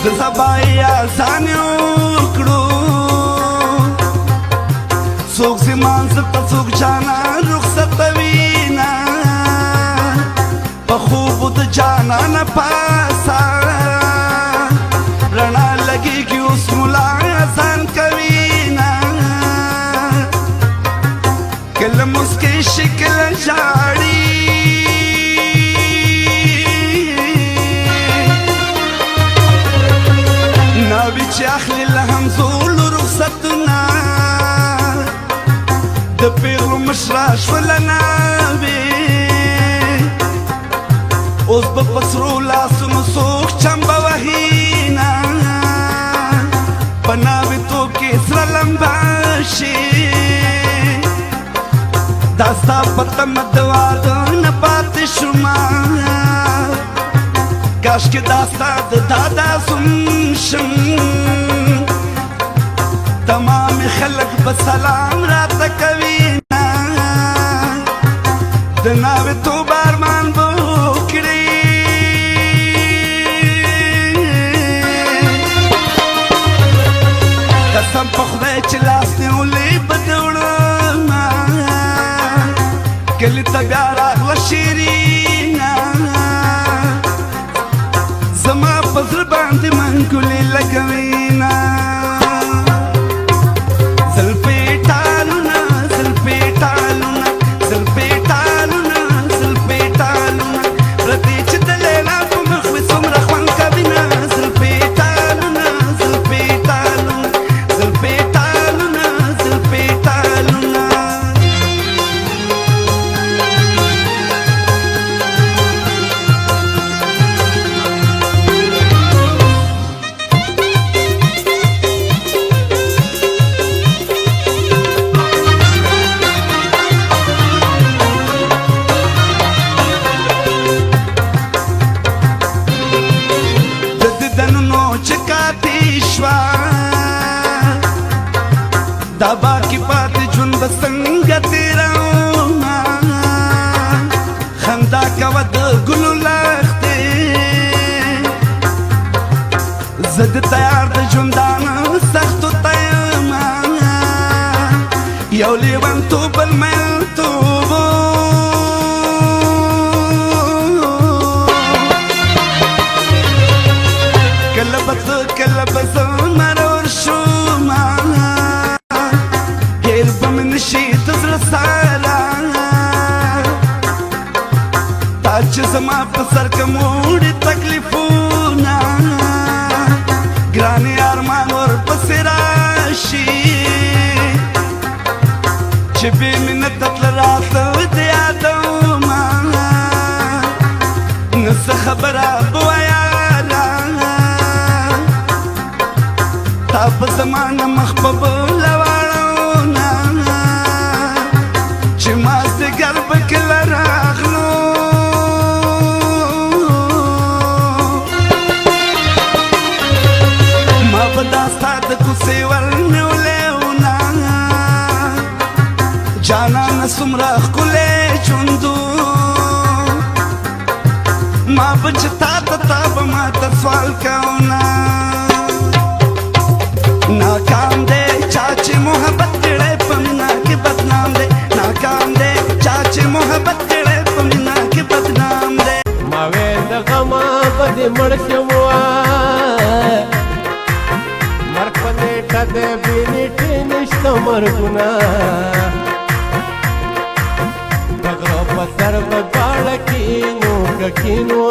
د سبا احسان وکړو څوک زمان ته څوک جانا رخصت وینا په خوب د جانا نه پاسا رڼا لګيږي اوس مولا احسان کوي نا کله مسکي شکل جاړي ناوی چې اخلي له همزول رخصتنا د پیغلو مشره شوله ناوی اوس به په سرو لاسونو څوک چمبه وهینا په ناویتوب کې سره لمبه شي دا ستا په تمه د واده نه پاتې شومه کاشکې دا ستا د دادا زوم شم تمام خلک به سلام راته کوي نه د ناویتوب ارمان به وکړي قسم په خدای چې لاس نیولی به د وړمه کلي ته بیا راغله شیرینه زما په زړه باندې منګولې لګوینه زلفې ټالونه زلفې ټالونه زلفې ټالونه زلفې ټالونه پرتې چې د لیلا په مخ مې څومره خوند کوینه زلفې ټالونه زلفې ټالونه زلفې ټالونه زلفې ټالونه دا باقی پاتې ژوند به څنګه تېرومه خندا کوه د ګلو لښتې زه د تیار د ژوندانه سختو ته یمه یو لیونتوب بل میلتوب کله به ته کله به زه مرور شومه نشي د زړه سره تا چې زما په سر کې موړي تکلیفونه ګرانې ارمان ورپسې راشي چې بې منته تله راته د یادومه نه څه خبره به ویاره تا په زما نه مخ په بله جانانه څومره ښکلی ژوندو ما به چې تا ته تا به ماته سوال کوونه ناکام دی چا چې محبت کړی په مینه کې بدنام دی ناکام دی چا چې محبت کړی په مینه کې بدنام دی ما ویل د غمه به دې مړ شم مرګ په نیټه د بې نیټې نشته مرګونه د غره په سر به غاړه کینو که کینو